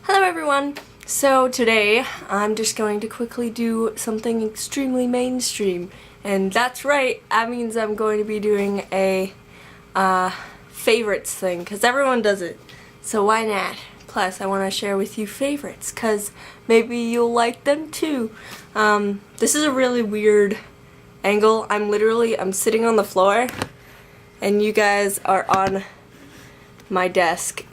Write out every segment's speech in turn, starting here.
Hello everyone! So today I'm just going to quickly do something extremely mainstream, and that's right, that means I'm going to be doing a favorites thing, because everyone does it, so why not? Plus I want to share with you favorites, because maybe you'll like them too. This is a really weird angle. I'm sitting on the floor, and you guys are on my desk.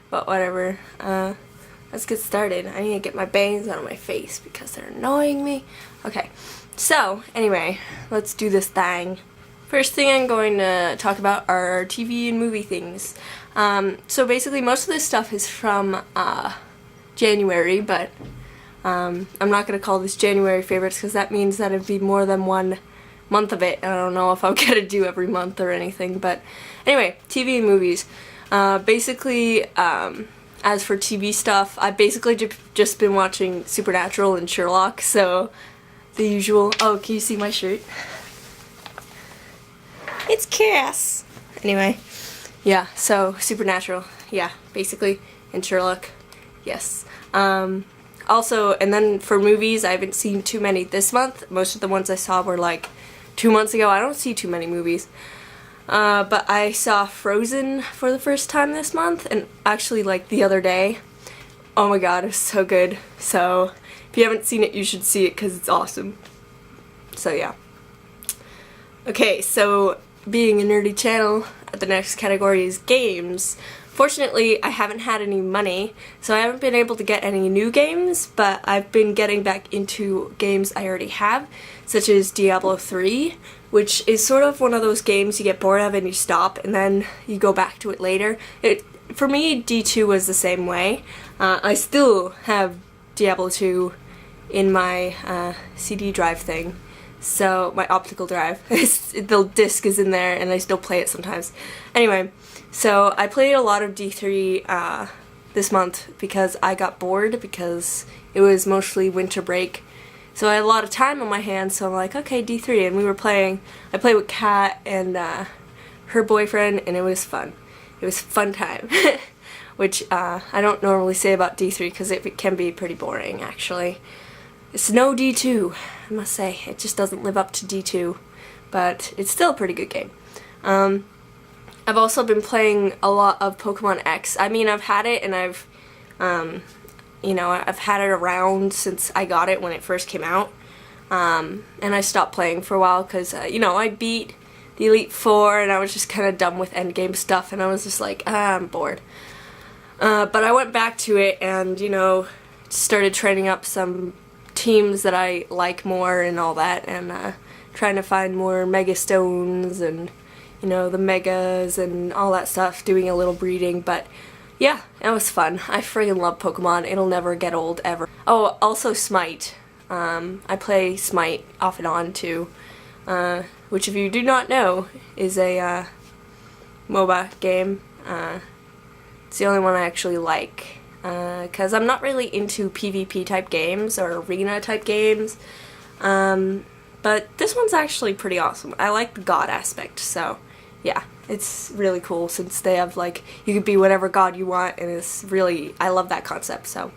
But whatever, let's get started. I need to get my bangs out of my face because they're annoying me. Okay, so anyway, let's do this thing. First thing I'm going to talk about are TV and movie things. So basically most of this stuff is from January, but I'm not going to call this January favorites because that means that it'd be more than one month of it. I don't know if I'll get to do every month or anything, but anyway, TV and movies. Basically, as for TV stuff, I've basically just been watching Supernatural and Sherlock, so the usual. Oh, can you see my shirt? It's Cass! Anyway, yeah, so Supernatural, yeah, basically, and Sherlock, yes. Also, and then for movies, I haven't seen too many this month. Most of the ones I saw were like 2 months ago. I don't see too many movies. But I saw Frozen for the first time this month, and actually like the other day. Oh my god, it was so good. So if you haven't seen it, you should see it because it's awesome. So yeah. Okay, so being a nerdy channel, the next category is games. Fortunately, I haven't had any money, so I haven't been able to get any new games, but I've been getting back into games I already have, such as Diablo 3, which is sort of one of those games you get bored of and you stop, and then you go back to it later. For me, D2 was the same way. I still have Diablo 2 in my CD drive thing, so my optical drive. The disc is in there, and I still play it sometimes. Anyway, so I played a lot of D3 this month because I got bored because it was mostly winter break. So I had a lot of time on my hands, so I'm like, okay, D3, and we were playing. I played with Kat and her boyfriend, and it was fun. It was a fun time, which I don't normally say about D3 because it can be pretty boring, actually. It's no D2, I must say. It just doesn't live up to D2, but it's still a pretty good game. I've also been playing a lot of Pokemon X. I mean, I've had it, and I've had it around since I got it when it first came out. And I stopped playing for a while because, I beat the Elite Four, and I was just kind of done with endgame stuff, and I was just like, I'm bored. But I went back to it and, started training up some teams that I like more and all that, and trying to find more Mega Stones and, the Megas and all that stuff, doing a little breeding, but yeah, it was fun. I friggin' love Pokemon. It'll never get old, ever. Oh, also Smite. I play Smite off and on, too, which if you do not know, is a MOBA game. It's the only one I actually like, because I'm not really into PvP type games or arena type games, but this one's actually pretty awesome. I like the god aspect, so yeah, it's really cool since they have, you could be whatever god you want, and it's really, I love that concept, so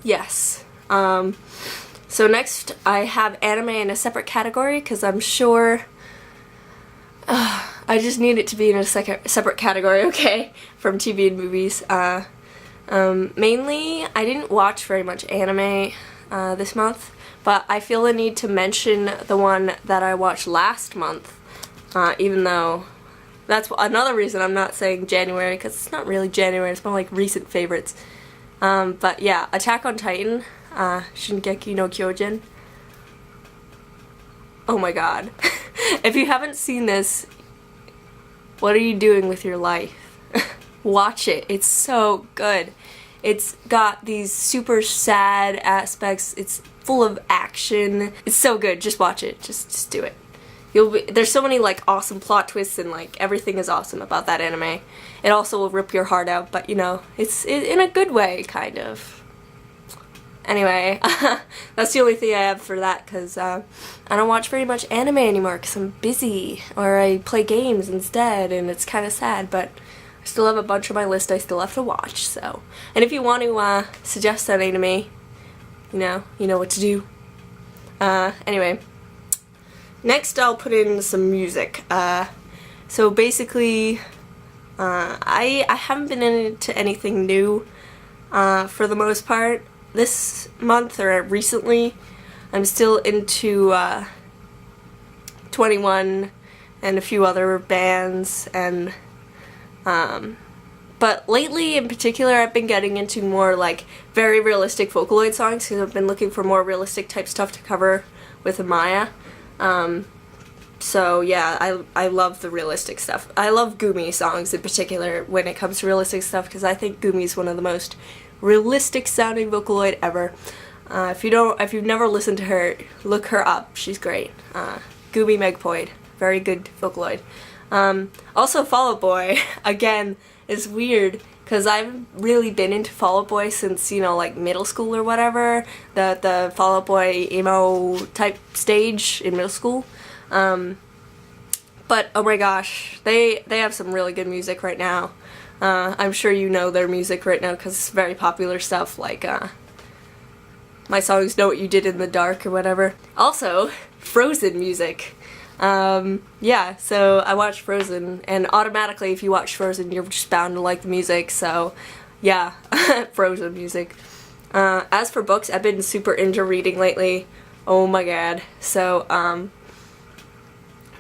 yes. So next I have anime in a separate category, because I'm sure, I just need it to be in a separate category, okay, from TV and movies. Mainly, I didn't watch very much anime this month, but I feel the need to mention the one that I watched last month. Even though that's another reason I'm not saying January, because it's not really January, it's more like recent favorites. But yeah, Attack on Titan, Shingeki no Kyojin. Oh my god. If you haven't seen this, what are you doing with your life? Watch it. It's so good. It's got these super sad aspects. It's full of action. It's so good. Just watch it. Just do it. There's so many awesome plot twists, and everything is awesome about that anime. It also will rip your heart out, but it's in a good way, kind of. Anyway, that's the only thing I have for that, because I don't watch very much anime anymore because I'm busy, or I play games instead, and it's kind of sad, but I still have a bunch on my list I still have to watch, so. And if you want to suggest anything to me, you know what to do. Anyway, next I'll put in some music. So basically, I haven't been into anything new for the most part this month or recently. I'm still into 21 and a few other bands, and but lately in particular I've been getting into more like very realistic Vocaloid songs because I've been looking for more realistic type stuff to cover with Amaya. So yeah, I love the realistic stuff. I love Gumi songs in particular when it comes to realistic stuff because I think Gumi is one of the most realistic sounding Vocaloid ever. If you've never listened to her, look her up. She's great. Gumi Megpoid, very good Vocaloid. Also Fall Out Boy, again, is weird because I've really been into Fall Out Boy since, like middle school or whatever. The Fall Out Boy emo type stage in middle school. But oh my gosh, they have some really good music right now. I'm sure you know their music right now because it's very popular stuff like my songs Know What You Did in the Dark or whatever. Also, Frozen music. Yeah, so I watched Frozen, and automatically if you watch Frozen you're just bound to like the music, so yeah, Frozen music. As for books, I've been super into reading lately. Oh my god. So,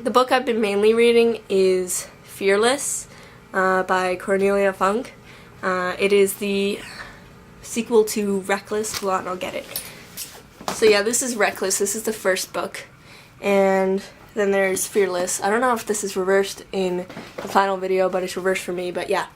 the book I've been mainly reading is Fearless by Cornelia Funke. It is the sequel to Reckless. Hold on, I'll get it. So yeah, this is Reckless. This is the first book. And then there's Fearless. I don't know if this is reversed in the final video, but it's reversed for me. But yeah,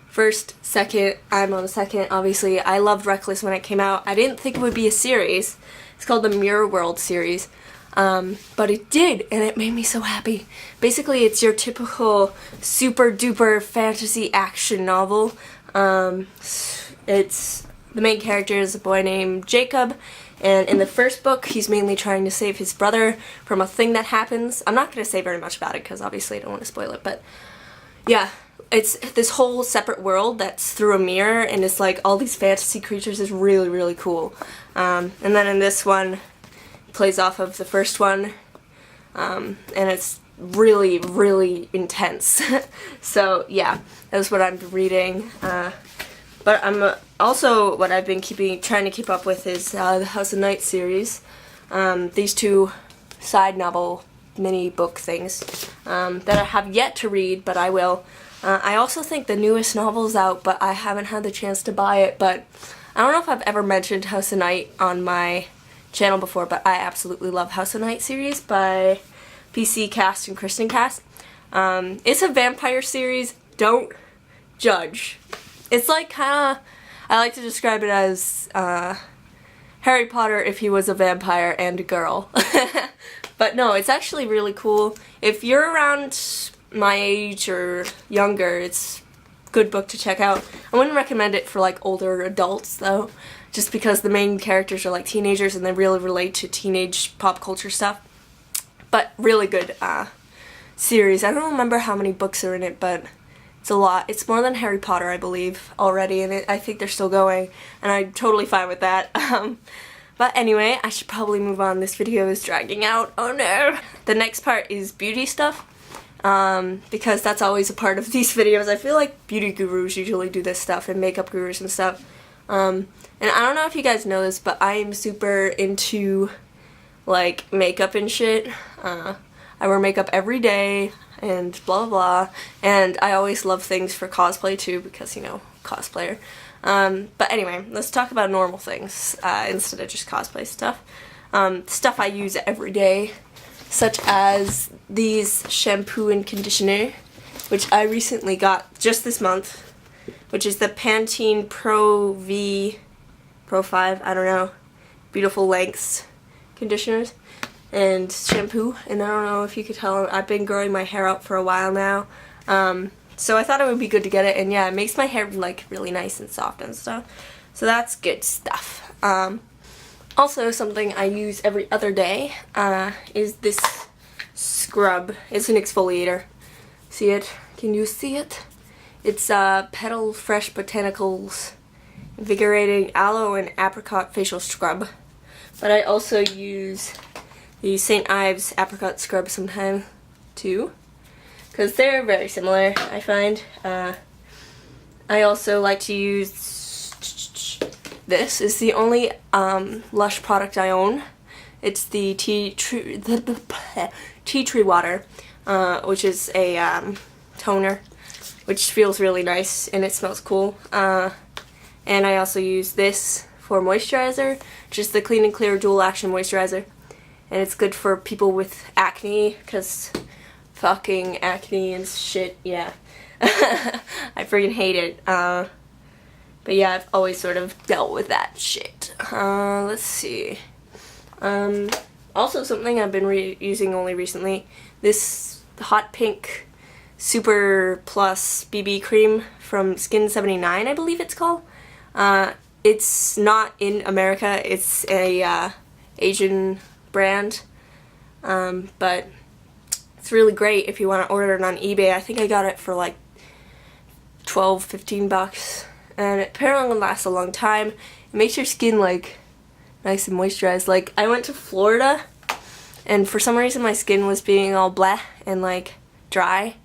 first, second, I'm on the second. Obviously, I loved Reckless when it came out. I didn't think it would be a series. It's called the Mirror World series. But it did, and it made me so happy. Basically, it's your typical super duper fantasy action novel. It's the main character is a boy named Jacob, and in the first book, he's mainly trying to save his brother from a thing that happens. I'm not going to say very much about it because obviously I don't want to spoil it, but yeah, it's this whole separate world that's through a mirror, and it's like all these fantasy creatures. Is really, really cool. And then in this one, plays off of the first one, and it's really, really intense. So yeah, that's what I'm reading. But I'm also what I've been trying to keep up with is the House of Night series. These two side novel mini book things that I have yet to read, but I will. I also think the newest novel's out, but I haven't had the chance to buy it. But I don't know if I've ever mentioned House of Night on my channel before, but I absolutely love House of Night series by PC Cast and Kristin Cast. It's a vampire series. Don't judge. It's like kinda, I like to describe it as Harry Potter if he was a vampire and a girl. But no, it's actually really cool. If you're around my age or younger, it's a good book to check out. I wouldn't recommend it for like older adults though, just because the main characters are like teenagers and they really relate to teenage pop culture stuff. But really good series. I don't remember how many books are in it, but it's a lot. It's more than Harry Potter, I believe, already, and I think they're still going, and I'm totally fine with that. But anyway, I should probably move on. This video is dragging out. Oh no! The next part is beauty stuff, because that's always a part of these videos. I feel like beauty gurus usually do this stuff, and makeup gurus and stuff. And I don't know if you guys know this, but I am super into like makeup and shit. I wear makeup every day and blah blah blah, and I always love things for cosplay too because, you know, cosplayer. But anyway, let's talk about normal things instead of just cosplay stuff. Stuff I use every day, such as these shampoo and conditioner, which I recently got just this month, which is the Pantene Pro-V Pro-V, I don't know, Beautiful Lengths conditioners and shampoo. And I don't know if you could tell, I've been growing my hair out for a while now, so I thought it would be good to get it, and yeah, it makes my hair like really nice and soft and stuff, so that's good stuff. Also, something I use every other day is this scrub. It's an exfoliator. See it? Can you see it? It's Petal Fresh Botanicals Invigorating Aloe and Apricot Facial Scrub. But I also use the St. Ives Apricot Scrub sometimes too, because they're very similar, I find. I also like to use this. Is the only Lush product I own. It's the Tea Tree Water, which is a toner, which feels really nice and it smells cool. And I also use this for moisturizer, which is the Clean and Clear Dual Action Moisturizer. And it's good for people with acne, because fucking acne and shit, yeah. I freaking hate it. But yeah, I've always sort of dealt with that shit. Let's see. Also something I've been using only recently, this hot pink Super Plus BB cream from Skin 79, I believe it's called. It's not in America, it's a Asian brand, but it's really great if you want to order it on eBay. I think I got it for like $12-15, and it apparently lasts a long time. It makes your skin like nice and moisturized. Like, I went to Florida, and for some reason my skin was being all bleh and like dry.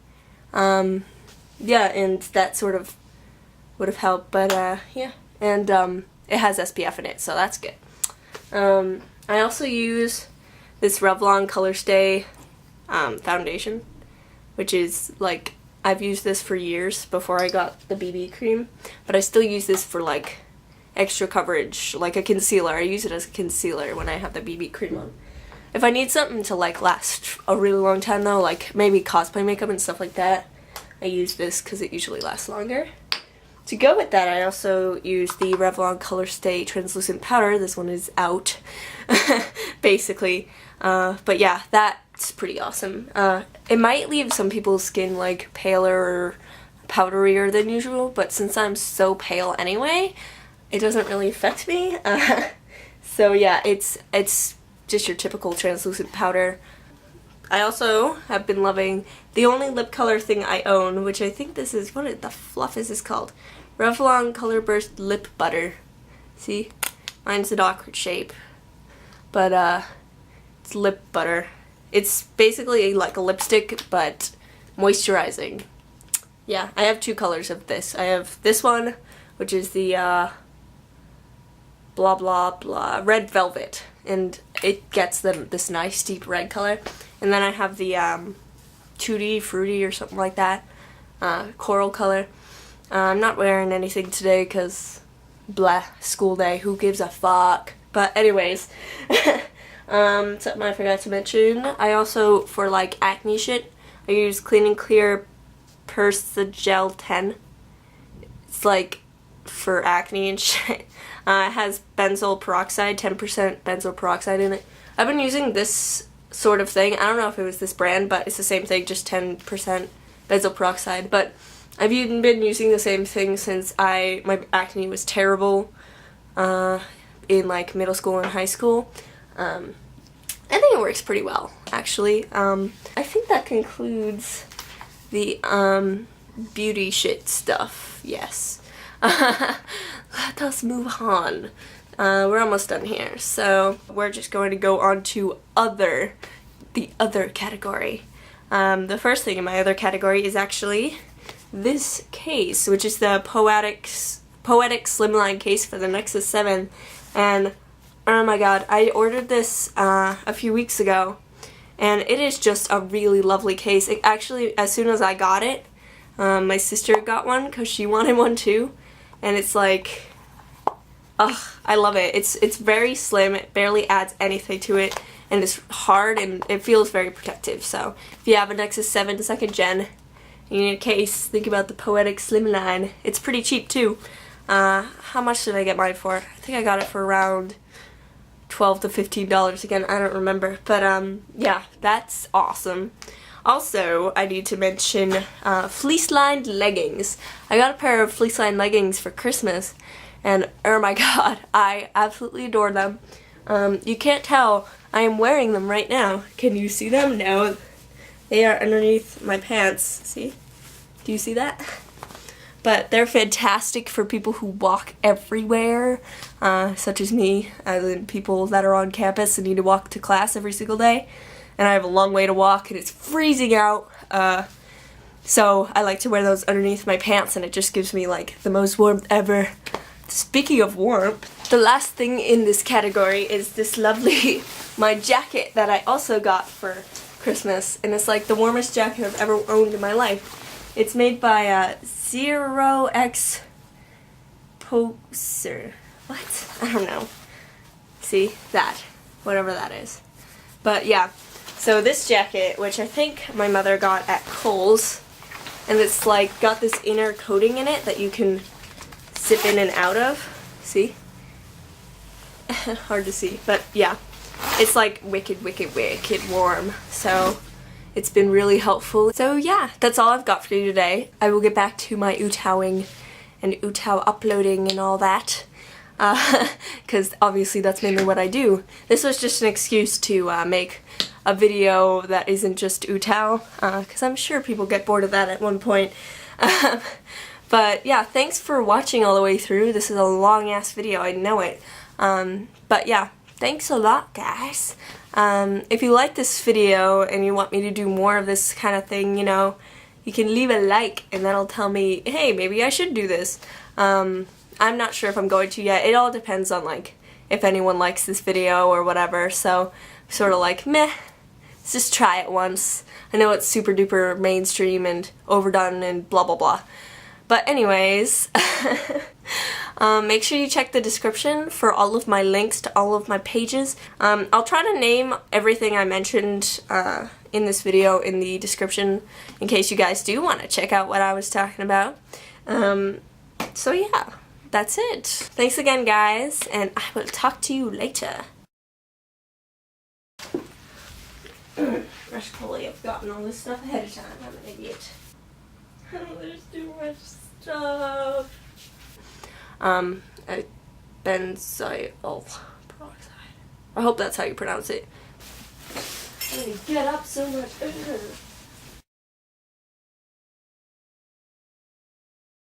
Yeah, and that sort of would have helped, but yeah, and it has SPF in it, so that's good. I also use this Revlon ColorStay foundation, which is like, I've used this for years before I got the BB cream, but I still use this for like extra coverage, like a concealer. I use it as a concealer when I have the BB cream on. If I need something to like last a really long time though, like maybe cosplay makeup and stuff like that, I use this because it usually lasts longer. To go with that, I also use the Revlon ColorStay translucent powder. This one is out, basically. But yeah, that's pretty awesome. It might leave some people's skin like paler or powderier than usual, but since I'm so pale anyway, it doesn't really affect me. So yeah, it's just your typical translucent powder. I also have been loving the only lip color thing I own, which I think this is, what the fluff is this called? Revlon ColorBurst Lip Butter. See? Mine's an awkward shape. But it's lip butter. It's basically like a lipstick, but moisturizing. Yeah, I have two colors of this. I have this one, which is the blah blah blah red velvet, and it gets this nice deep red color. And then I have the Tutti fruity or something like that, coral color. I'm not wearing anything today because blah, school day, who gives a fuck. But anyways, something I forgot to mention, I also, for like acne shit, I use Clean and Clear persa-gel 10. It's like for acne and shit. It has benzoyl peroxide, 10% benzoyl peroxide in it. I've been using this sort of thing. I don't know if it was this brand, but it's the same thing, just 10% benzoyl peroxide. But I've even been using the same thing since my acne was terrible in like middle school and high school. I think it works pretty well, actually. I think that concludes the beauty shit stuff. Yes. Let us move on. We're almost done here, so we're just going to go on to the other category. The first thing in my other category is actually this case, which is the Poetic Slimline case for the Nexus 7, and oh my god, I ordered this a few weeks ago, and it is just a really lovely case. It actually, as soon as I got it, my sister got one because she wanted one too, and it's like, ugh, I love it. It's very slim, it barely adds anything to it, and it's hard and it feels very protective. So if you have a Nexus 7 2nd gen, you need a case, think about the Poetic Slimline. It's pretty cheap too. How much did I get mine for? I think I got it for around $12 to $15 again, I don't remember. But yeah, that's awesome. Also, I need to mention fleece-lined leggings. I got a pair of fleece-lined leggings for Christmas, and oh my god, I absolutely adore them. You can't tell, I am wearing them right now. Can you see them? No. They are underneath my pants. See? Do you see that? but they're fantastic for people who walk everywhere, such as me, as in people that are on campus and need to walk to class every single day, and I have a long way to walk and it's freezing out, so I like to wear those underneath my pants, and it just gives me like the most warmth ever. Speaking of warmth, the last thing in this category is this lovely my jacket that I also got for Christmas, and it's like the warmest jacket I've ever owned in my life. It's made by Zero X Poser. What? I don't know. See? That. Whatever that is. But yeah. So this jacket, which I think my mother got at Kohl's, and it's like got this inner coating in it that you can zip in and out of. See? Hard to see. But yeah. It's like wicked, wicked, wicked warm. So it's been really helpful. So yeah, that's all I've got for you today. I will get back to my ootowing and ootow uploading and all that. Because obviously that's mainly what I do. This was just an excuse to make a video that isn't just ootow. Because I'm sure people get bored of that at one point. But yeah, thanks for watching all the way through. This is a long ass video, I know it. But yeah, thanks a lot, guys. If you like this video and you want me to do more of this kind of thing, you know, you can leave a like and that'll tell me, hey, maybe I should do this. I'm not sure if I'm going to yet. It all depends on like if anyone likes this video or whatever. So sort of like, meh, let's just try it once. I know it's super duper mainstream and overdone and blah blah blah. But anyways, make sure you check the description for all of my links to all of my pages. I'll try to name everything I mentioned in this video in the description in case you guys do want to check out what I was talking about. So yeah, that's it. Thanks again, guys, and I will talk to you later. I should probably have gotten all this stuff ahead of time. I'm an idiot. There's too much stuff. Benzoyl peroxide. I hope that's how you pronounce it. I'm gonna get up so much.